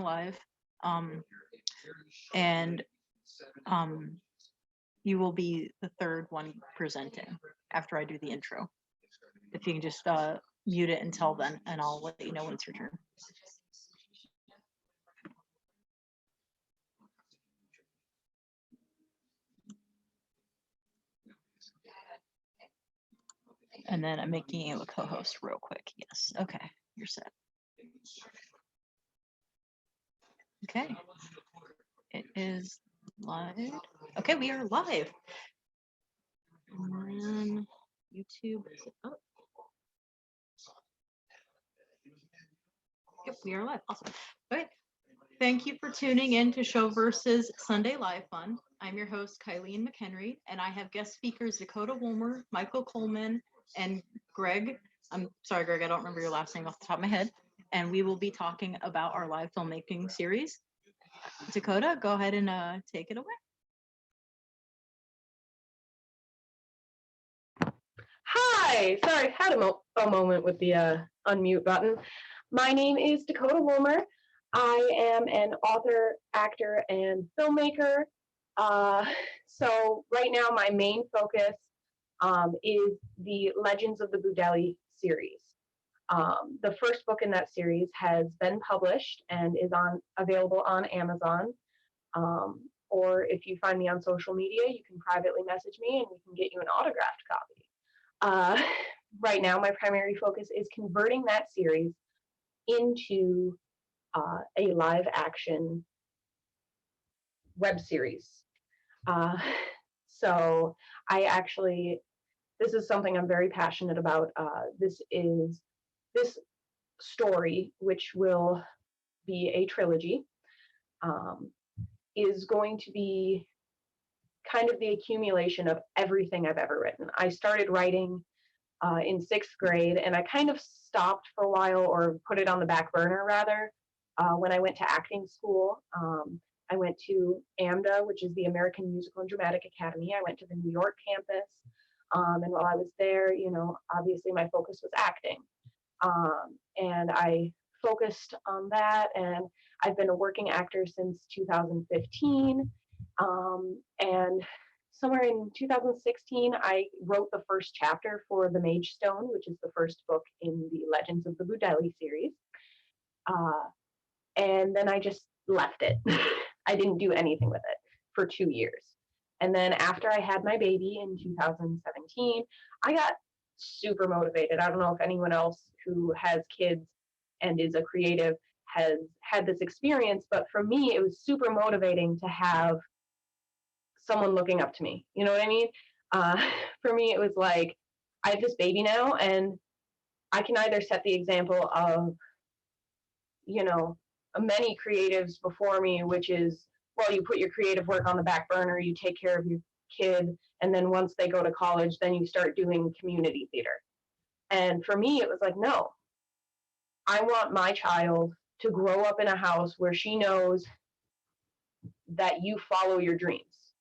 Live. And you will be the third one presenting after I do the intro. If you can just mute it until then, and I'll let you know when it's your turn. And then I'm making you a co-host real quick. Yes. Okay. You're set. Okay. It is live. Okay, we are live. And YouTube is up. Yep, we are live. Awesome. All right. Thank you for tuning in to Showverse's Sunday Live Fun. I'm your host, Kylene McHenry, and I have guest speakers Dakota Woolmer, Michael Coleman, and Greg. I'm sorry, Greg, I don't remember your last name off the top of my head. And we will be talking about our live filmmaking series. Dakota, go ahead and take it away. Hi, sorry, had a moment with the unmute button. My name is Dakota Woolmer. I am an author, actor, and filmmaker. So right now my main focus is the Legends of the Boudelli series. The first book in that series has been published and is available on Amazon. Or if you find me on social media, you can privately message me and we can get you an autographed copy. Right now, my primary focus is converting that series into a live action web series. So this is something I'm very passionate about. This story, which will be a trilogy, is going to be kind of the accumulation of everything I've ever written. I started writing in 6th grade, and I kind of stopped for a while, or put it on the back burner rather, when I went to acting school. I went to AMDA, which is the American Musical and Dramatic Academy. I went to the New York campus. And while I was there, obviously my focus was acting. And I focused on that, and I've been a working actor since 2015. And somewhere in 2016, I wrote the first chapter for The Mage Stone, which is the first book in the Legends of the Boudelli series. And then I just left it. I didn't do anything with it for 2 years. And then after I had my baby in 2017, I got super motivated. I don't know if anyone else who has kids and is a creative has had this experience, but for me, it was super motivating to have someone looking up to me. You know what I mean? For me, it was like, I have this baby now, and I can either set the example of, many creatives before me, which is, well, you put your creative work on the back burner, you take care of your kid, and then once they go to college, then you start doing community theater. And for me, it was like, no, I want my child to grow up in a house where she knows that you follow your dreams,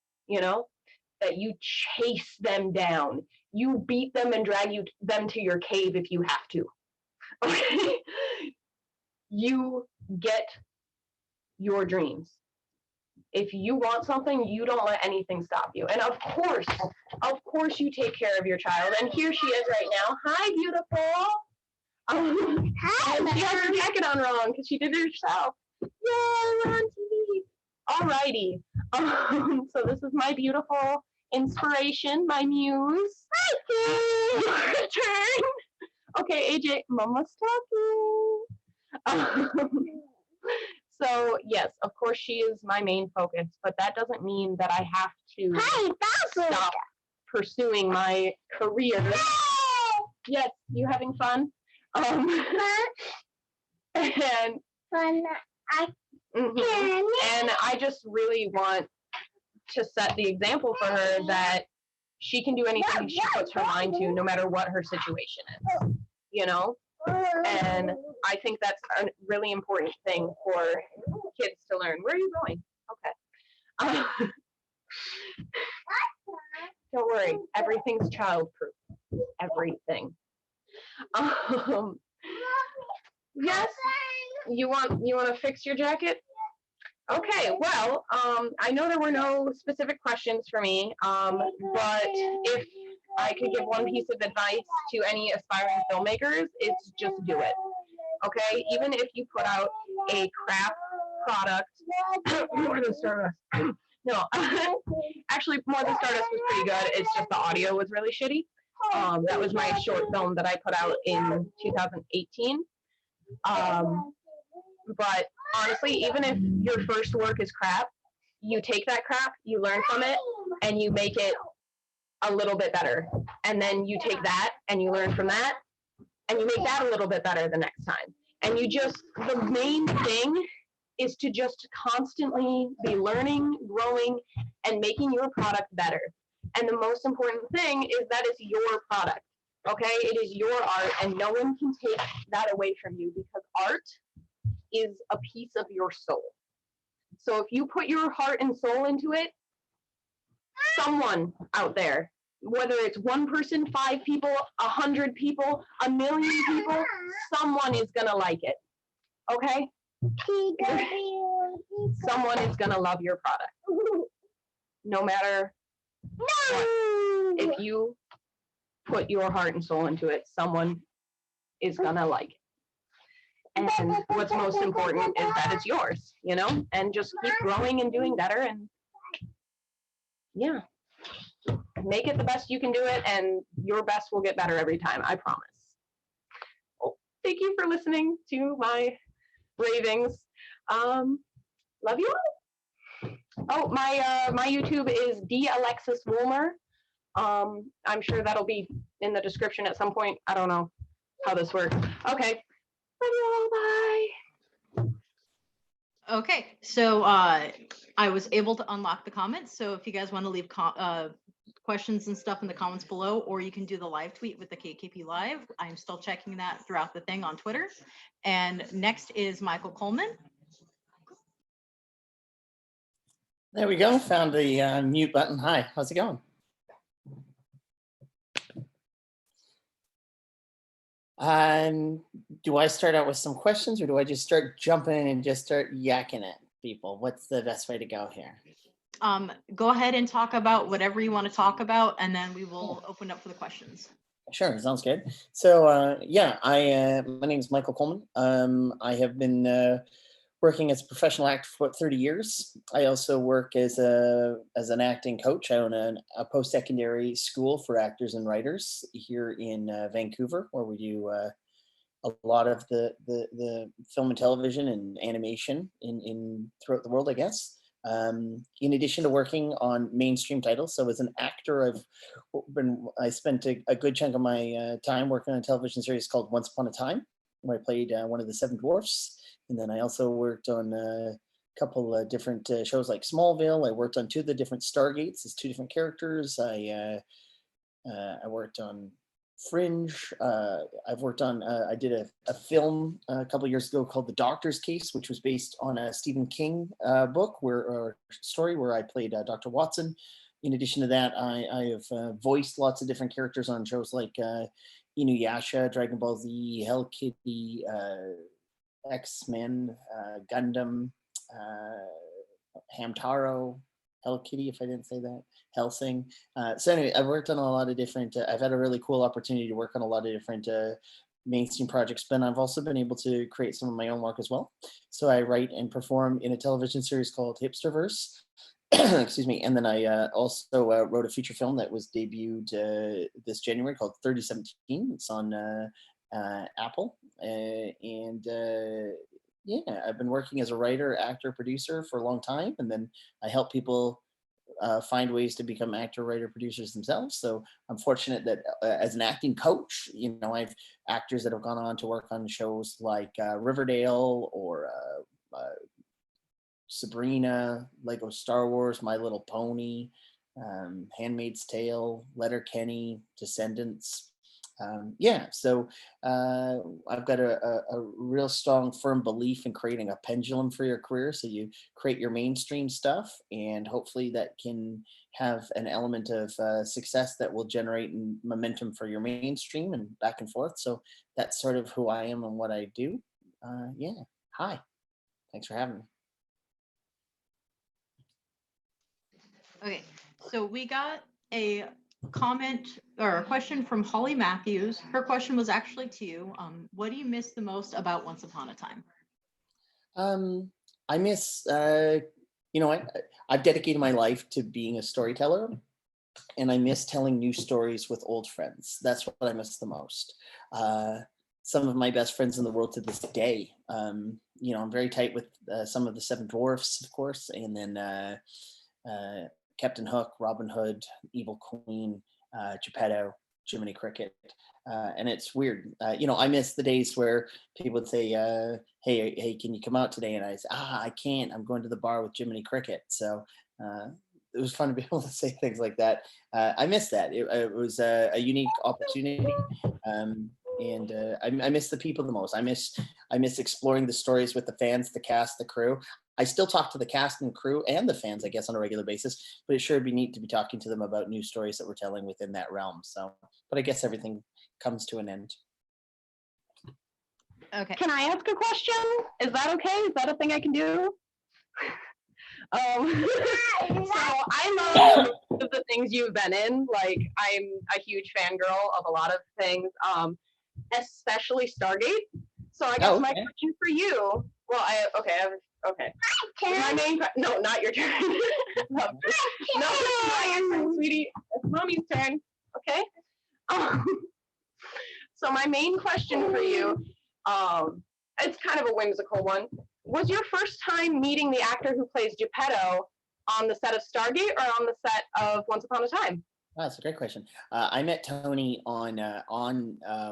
that you chase them down, you beat them and drag them to your cave if you have to. Okay? You get your dreams. If you want something, you don't let anything stop you. And of course you take care of your child. And here she is right now. Hi, beautiful. Hi. She has her jacket on wrong because she did it herself. Yay, we're on TV. Alrighty. So this is my beautiful inspiration, my muse. Hi, your turn. Okay, AJ, Mama's talking. So yes, of course she is my main focus, but that doesn't mean that I have to stop pursuing my career. Yes, you having fun? And I just really want to set the example for her that she can do anything she puts her mind to, no matter what her situation is, And I think that's a really important thing for kids to learn. Where are you going? Okay. Don't worry, everything's child-proof. Everything. Yes. You want to fix your jacket? Okay, well, I know there were no specific questions for me, but if I could give one piece of advice to any aspiring filmmakers, it's just do it. Okay, even if you put out a crap product, more than Stardust. No, actually, more than Stardust was pretty good. It's just the audio was really shitty. That was my short film that I put out in 2018. But honestly, even if your first work is crap, you take that crap, you learn from it, and you make it a little bit better. And then you take that and you learn from that, and you make that a little bit better the next time. And you just, the main thing is to just constantly be learning, growing, and making your product better. And the most important thing is that it's your product, okay? It is your art, and no one can take that away from you, because art is a piece of your soul. So if you put your heart and soul into it, someone out there, whether it's one person, 5 people, 100 people, 1,000,000 people, someone is gonna like it, okay? Someone is gonna love your product, no matter what. If you put your heart and soul into it, someone is gonna like it. And what's most important is that it's yours, you know, and just keep growing and doing better, and yeah, make it the best you can do it, and your best will get better every time, I promise. Well, thank you for listening to my ravings. Love you all. Oh, my YouTube is _Alexis_Woolmer. I'm sure that'll be in the description at some point. I don't know how this works. Okay. Love you all. Bye. Okay, so I was able to unlock the comments. So if you guys want to leave questions and stuff in the comments below, or you can do the live tweet with the KKP Live. I'm still checking that throughout the thing on Twitter. And next is Michael Coleman. There we go. Found the mute button. Hi, how's it going? Do I start out with some questions, or do I just start jumping and just start yakking at people? What's the best way to go here? Go ahead and talk about whatever you want to talk about, and then we will open up for the questions. Sure, sounds good. So yeah, my name is Michael Coleman. I have been working as a professional actor for about 30 years. I also work as an acting coach. I own a post-secondary school for actors and writers here in Vancouver, where we do a lot of the film and television and animation in throughout the world, I guess. In addition to working on mainstream titles, so as an actor, I spent a good chunk of my time working on a television series called Once Upon a Time, where I played one of the 7 dwarfs. And then I also worked on a couple of different shows like Smallville. I worked on 2 of the different Stargates as 2 different characters. I worked on Fringe. I've worked on, I did a film a couple of years ago called The Doctor's Case, which was based on a Stephen King book or story where I played Dr. Watson. In addition to that, I have voiced lots of different characters on shows like Inuyasha, Dragon Ball Z, Hell Kitty, X-Men, Gundam, Hamtaro, Hello Kitty, if I didn't say that, Hellsing. So anyway, I've worked on a lot of different, I've had a really cool opportunity to work on a lot of different mainstream projects, but I've also been able to create some of my own work as well. So I write and perform in a television series called Hipsterverse. Excuse me. And then I also wrote a feature film that was debuted this January called 3017. It's on Apple. Yeah, I've been working as a writer, actor, producer for a long time, and then I help people find ways to become actor, writer, producers themselves. So I'm fortunate that as an acting coach, you know, I've actors that have gone on to work on shows like Riverdale or Sabrina, Lego Star Wars, My Little Pony, Handmaid's Tale, Letterkenny, Descendants. Yeah, so I've got a real strong, firm belief in creating a pendulum for your career. So you create your mainstream stuff, and hopefully that can have an element of success that will generate momentum for your mainstream and back and forth. So that's sort of who I am and what I do. Yeah. Hi, thanks for having me. Okay, so we got a comment or a question from Holly Matthews. Her question was actually to you. What do you miss the most about Once Upon a Time? I miss, you know, I've dedicated my life to being a storyteller, and I miss telling new stories with old friends. That's what I miss the most. Some of my best friends in the world to this day. You know, I'm very tight with some of the Seven Dwarfs, of course, and then Captain Hook, Robin Hood, Evil Queen, Geppetto, Jiminy Cricket. And it's weird. You know, I miss the days where people would say, hey, can you come out today? And I say, I can't. I'm going to the bar with Jiminy Cricket. So it was fun to be able to say things like that. I miss that. It was a unique opportunity. And I miss the people the most. I miss exploring the stories with the fans, the cast, the crew. I still talk to the cast and crew and the fans, I guess, on a regular basis, but it sure would be neat to be talking to them about new stories that we're telling within that realm. So, but I guess everything comes to an end. Okay. Can I ask a question? Is that okay? Is that a thing I can do? So I love the things you've been in. Like, I'm a huge fangirl of a lot of things, especially Stargate. So I guess my question for you, well, okay. My main, no, not your turn. No, it's not your turn, sweetie. It's mommy's turn. Okay. So my main question for you, it's kind of a whimsical one. Was your first time meeting the actor who plays Geppetto on the set of Stargate or on the set of Once Upon a Time? Oh, that's a great question. I met Tony on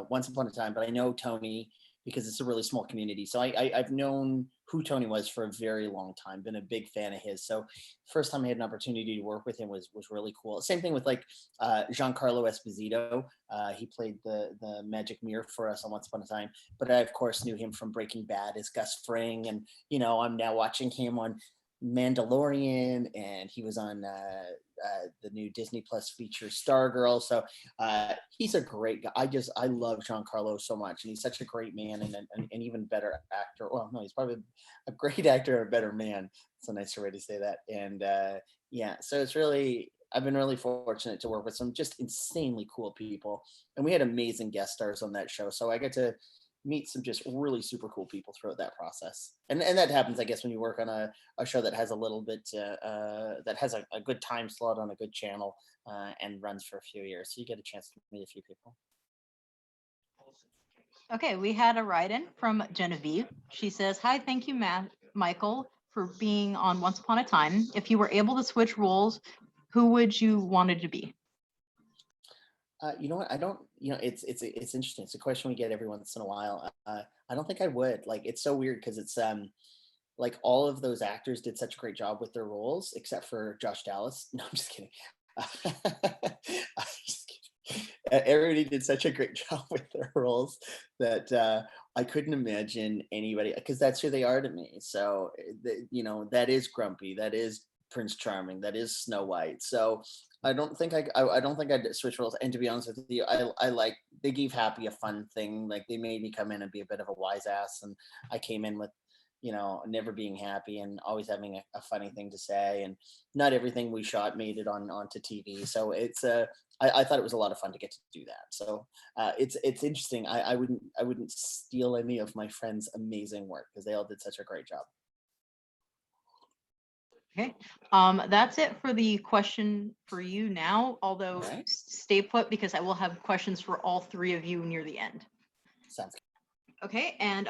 Once Upon a Time, but I know Tony because it's a really small community. So I've known who Tony was for a very long time, been a big fan of his. So first time I had an opportunity to work with him was really cool. Same thing with like Giancarlo Esposito. He played the magic mirror for us on Once Upon a Time. But I, of course, knew him from Breaking Bad as Gus Fring. And, you know, I'm now watching him on Mandalorian, and he was on the new Disney Plus feature Stargirl. So he's a great guy. I love Giancarlo so much, and he's such a great man and an even better actor. Well, no, he's probably a great actor and a better man. It's a nicer way to say that. And yeah, so it's really, I've been really fortunate to work with some just insanely cool people, and we had amazing guest stars on that show. So I get to meet some just really super cool people throughout that process. And that happens, I guess, when you work on a show that has a little bit, that has a good time slot on a good channel and runs for a few years. So you get a chance to meet a few people. Okay, we had a write-in from Genevieve. She says, hi, thank you, Michael, for being on Once Upon a Time. If you were able to switch roles, who would you wanted to be? You know what? I don't. You know, it's interesting. It's a question we get every once in a while. I don't think I would. Like, it's so weird because it's like all of those actors did such a great job with their roles, except for Josh Dallas. No, I'm just kidding. I'm just kidding. Everybody did such a great job with their roles that I couldn't imagine anybody, because that's who they are to me. So you know, that is Grumpy, that is Prince Charming, that is Snow White. So I don't think I don't think I'd switch roles. And to be honest with you, I like, they gave Happy a fun thing. Like, they made me come in and be a bit of a wise ass, and I came in with, you know, never being happy and always having a funny thing to say. And not everything we shot made it onto TV. So it's I thought it was a lot of fun to get to do that. So it's interesting. I wouldn't steal any of my friends' amazing work because they all did such a great job. Okay, that's it for the question for you now, although stay put because I will have questions for all three of you near the end. Sounds good. Okay, and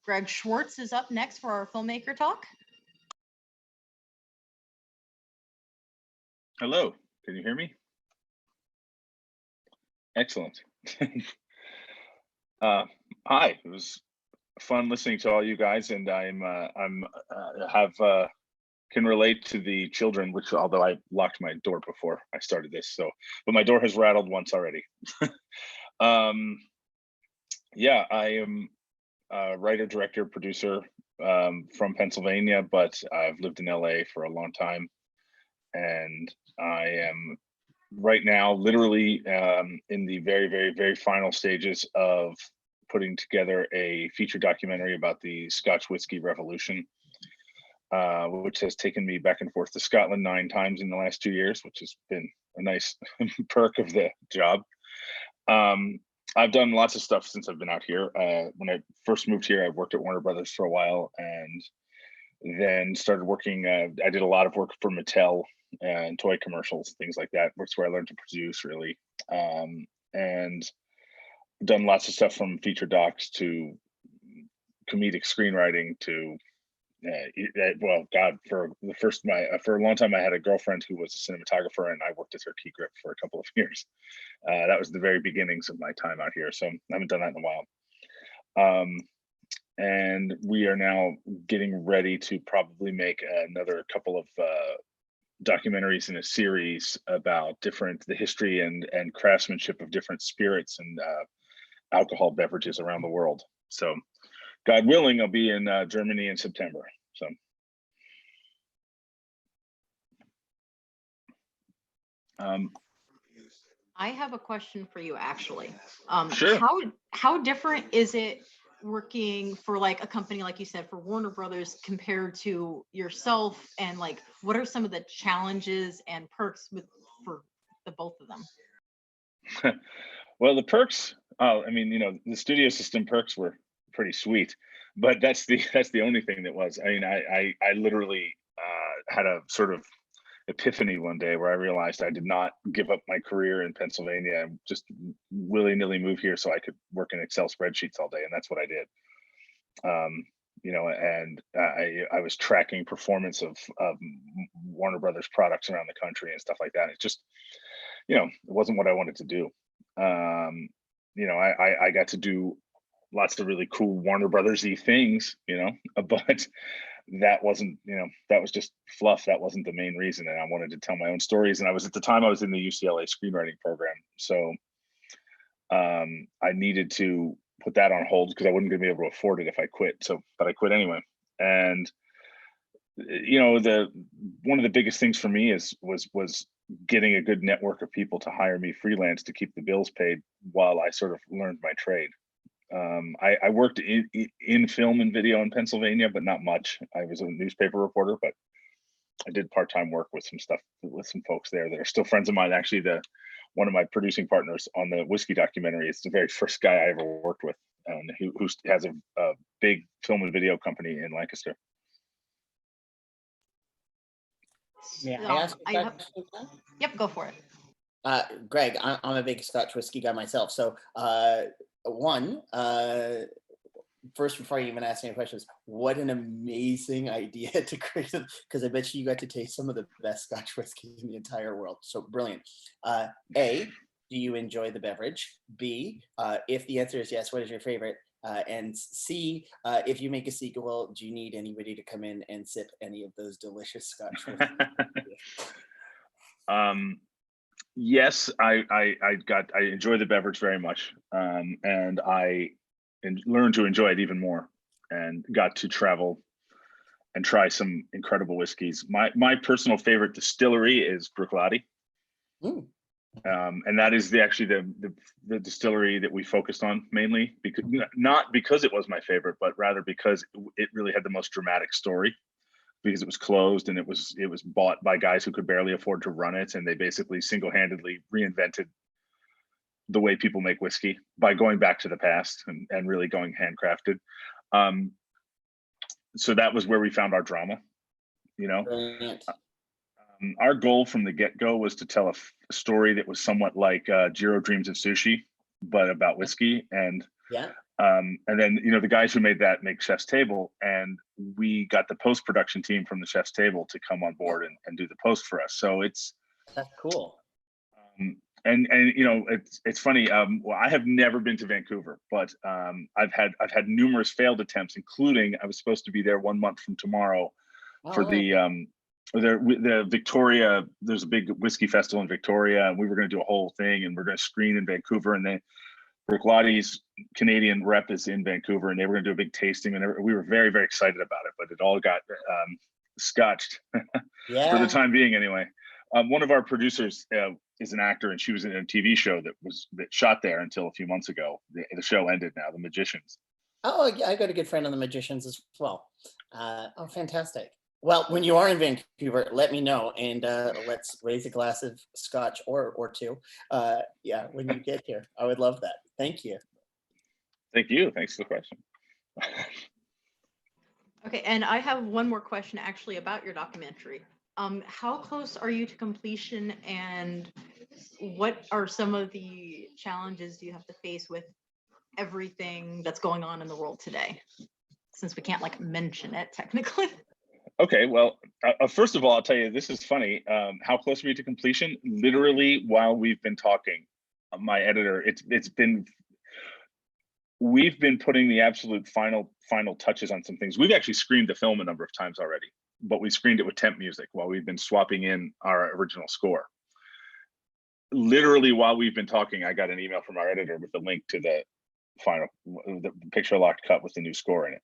Greg Schwartz is up next for our filmmaker talk. Hello, can you hear me? Excellent. Hi, it was fun listening to all you guys, and can relate to the children, which, although I locked my door before I started this, so, but my door has rattled once already. Yeah, I am a writer, director, producer from Pennsylvania, but I've lived in LA for a long time, and I am right now literally in the very, very, very final stages of putting together a feature documentary about the Scotch whiskey revolution, which has taken me back and forth to Scotland 9 times in the last 2 years, which has been a nice perk of the job. I've done lots of stuff since I've been out here. When I first moved here, I worked at Warner Brothers for a while, and then started working. I did a lot of work for Mattel and toy commercials, things like that. That's where I learned to produce, really, and done lots of stuff from feature docs to comedic screenwriting to well, God, for a long time I had a girlfriend who was a cinematographer, and I worked as her key grip for a couple of years. That was the very beginnings of my time out here, so I haven't done that in a while. And we are now getting ready to probably make another couple of documentaries in a series about the history and craftsmanship of different spirits and alcohol beverages around the world. So God willing, I'll be in Germany in September. So. I have a question for you, actually. Sure. How different is it working for like a company, like you said, for Warner Brothers compared to yourself? And like, what are some of the challenges and perks for the both of them? Well, the perks, I mean, the studio system perks were pretty sweet, but that's the only thing that was. I mean, I literally had a sort of epiphany one day where I realized I did not give up my career in Pennsylvania and just willy-nilly move here so I could work in Excel spreadsheets all day, and that's what I did. And I was tracking performance of Warner Brothers products around the country and stuff like that. It just, it wasn't what I wanted to do. I got to do lots of really cool Warner Brothers-y things, but that wasn't, that was just fluff. That wasn't the main reason. And I wanted to tell my own stories. And at the time I was in the UCLA screenwriting program. So I needed to put that on hold because I wasn't going to be able to afford it if I quit. But I quit anyway. And, one of the biggest things for me was getting a good network of people to hire me freelance to keep the bills paid while I sort of learned my trade. I worked in film and video in Pennsylvania, but not much. I was a newspaper reporter, but I did part-time work with some stuff with some folks there that are still friends of mine. Actually, one of my producing partners on the whiskey documentary is the very first guy I ever worked with, who has a big film and video company in Lancaster. May I ask a question? Yep, go for it. Greg, I'm a big Scotch whiskey guy myself. So, first, before you even ask any questions, what an amazing idea to create them, because I bet you got to taste some of the best Scotch whiskey in the entire world. So brilliant. A, do you enjoy the beverage? B, if the answer is yes, what is your favorite? And C, if you make a sequel, do you need anybody to come in and sip any of those delicious Scotch whiskey? Yes, I enjoy the beverage very much, and I learned to enjoy it even more, and got to travel and try some incredible whiskeys. My personal favorite distillery is Bruichladdich, and that is actually the distillery that we focused on mainly, because not because it was my favorite, but rather because it really had the most dramatic story. Because it was closed and it was bought by guys who could barely afford to run it, and they basically single-handedly reinvented the way people make whiskey by going back to the past and really going handcrafted. So that was where we found our drama. Our goal from the get-go was to tell a story that was somewhat like Jiro Dreams of Sushi, but about whiskey. And then the guys who made that make Chef's Table, and we got the post-production team from the Chef's Table to come on board and do the post for us. So that's cool. And it's funny. Well, I have never been to Vancouver, but I've had numerous failed attempts, including I was supposed to be there 1 month from tomorrow for the Victoria. There's a big whiskey festival in Victoria, and we were going to do a whole thing, and we're going to screen in Vancouver, and then Bruichladdich Canadian rep is in Vancouver, and they were going to do a big tasting, and we were very, very excited about it, but it all got scotched for the time being anyway. One of our producers is an actor, and she was in a TV show that shot there until a few months ago. The show ended now, The Magicians. Oh, yeah, I got a good friend on The Magicians as well. Oh, fantastic. Well, when you are in Vancouver, let me know, and let's raise a glass of scotch or two. Yeah, when you get here, I would love that. Thank you. Thank you. Thanks for the question. Okay, and I have one more question actually about your documentary. How close are you to completion, and what are some of the challenges you have to face with everything that's going on in the world today? Since we can't like mention it technically. Okay, well, first of all, I'll tell you, this is funny. How close are we to completion? Literally, while we've been talking, my editor, we've been putting the absolute final touches on some things. We've actually screened the film a number of times already, but we screened it with temp music while we've been swapping in our original score. Literally, while we've been talking, I got an email from our editor with the link to the picture locked cut with the new score in it.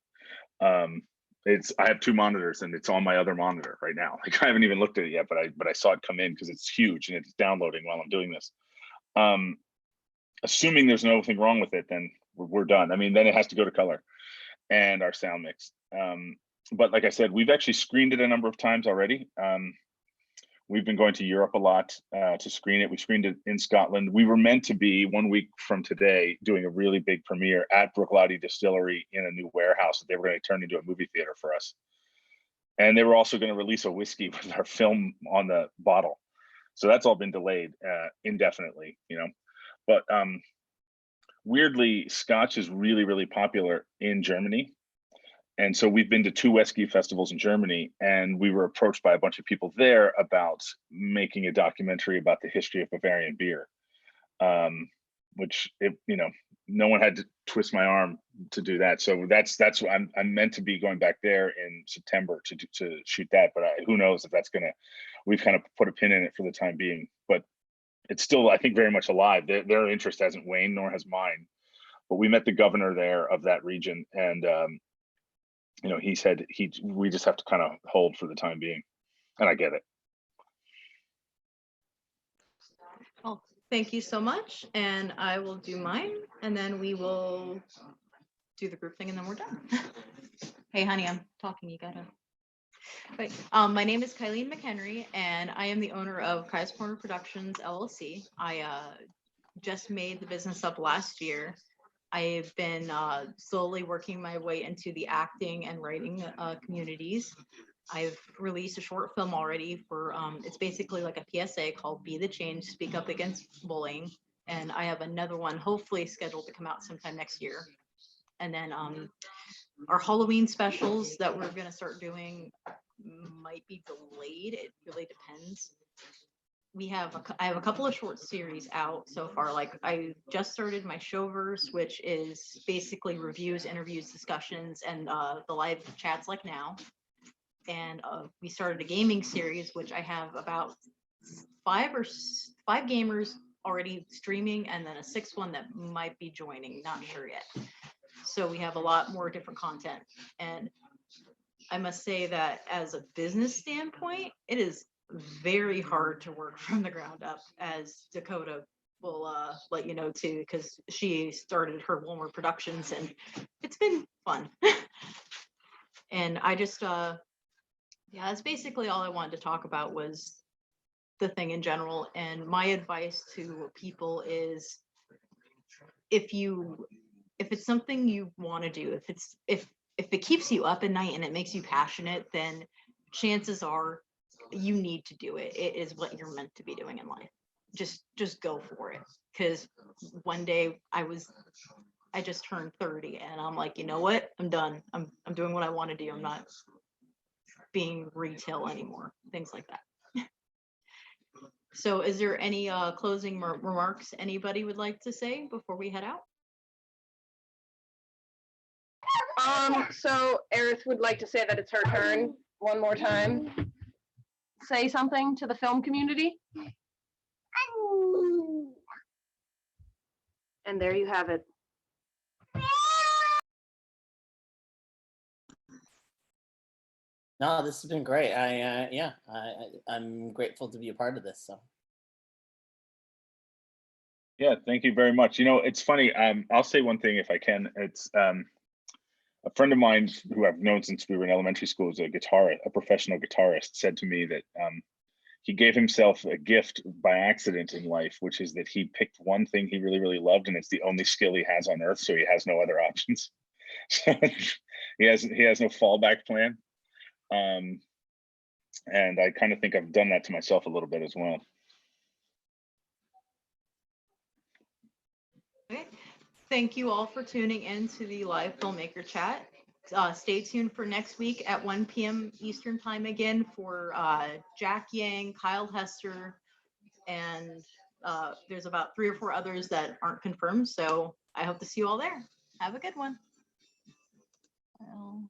I have 2 monitors, and it's on my other monitor right now. Like, I haven't even looked at it yet, but I saw it come in because it's huge and it's downloading while I'm doing this. Assuming there's nothing wrong with it, then we're done. I mean, then it has to go to color and our sound mix. But like I said, we've actually screened it a number of times already. We've been going to Europe a lot to screen it. We screened it in Scotland. We were meant to be 1 week from today doing a really big premiere at Brooklady Distillery in a new warehouse that they were going to turn into a movie theater for us. And they were also going to release a whiskey with our film on the bottle. So that's all been delayed indefinitely, you know. But weirdly, Scotch is really, really popular in Germany. And so we've been to 2 whiskey festivals in Germany, and we were approached by a bunch of people there about making a documentary about the history of Bavarian beer, which, no one had to twist my arm to do that. So that's what I'm meant to be going back there in September to shoot that. But who knows if that's we've kind of put a pin in it for the time being. But it's still, I think, very much alive. Their interest hasn't waned, nor has mine. But we met the governor there of that region, and he said we just have to kind of hold for the time being, and I get it. Well, thank you so much, and I will do mine, and then we will do the group thing, and then we're done. Hey, honey, I'm talking. You gotta. Wait. My name is Kylene McHenry, and I am the owner of Kyskorner Productions LLC. I just made the business up last year. I've been slowly working my way into the acting and writing communities. I've released a short film already for, it's basically like a PSA called Be the Change, Speak Up Against Bullying. And I have another one hopefully scheduled to come out sometime next year. And then our Halloween specials that we're gonna start doing might be delayed. It really depends. I have a couple of short series out so far. Like, I just started my Showverse, which is basically reviews, interviews, discussions, and the live chats like now. And we started a gaming series, which I have about 5 gamers already streaming, and then a 6th one that might be joining, not sure yet. So we have a lot more different content. And I must say that as a business standpoint, it is very hard to work from the ground up, as Dakota will let you know too, because she started her Walmart Productions, and it's been fun. And I just that's basically all I wanted to talk about, was the thing in general. And my advice to people is, if it's something you want to do, if it keeps you up at night and it makes you passionate, then chances are you need to do it. It is what you're meant to be doing in life. Just go for it. Because one day I just turned 30, and I'm like, you know what? I'm done. I'm doing what I want to do. I'm not being retail anymore. Things like that. So is there any closing remarks anybody would like to say before we head out? So Aerith would like to say that it's her turn one more time. Say something to the film community. And there you have it. No, this has been great. I'm grateful to be a part of this. So. Yeah, thank you very much. You know, it's funny. I'll say one thing if I can. It's a friend of mine who I've known since we were in elementary school, is a professional guitarist, said to me that he gave himself a gift by accident in life, which is that he picked one thing he really, really loved, and it's the only skill he has on earth, so he has no other options. So he has no fallback plan. And I kind of think I've done that to myself a little bit as well. Okay. Thank you all for tuning in to the live filmmaker chat. Stay tuned for next week at 1 p.m. Eastern time again for Jack Yang, Kyle Hester, and there's about 3 or 4 others that aren't confirmed. So I hope to see you all there. Have a good one. Well.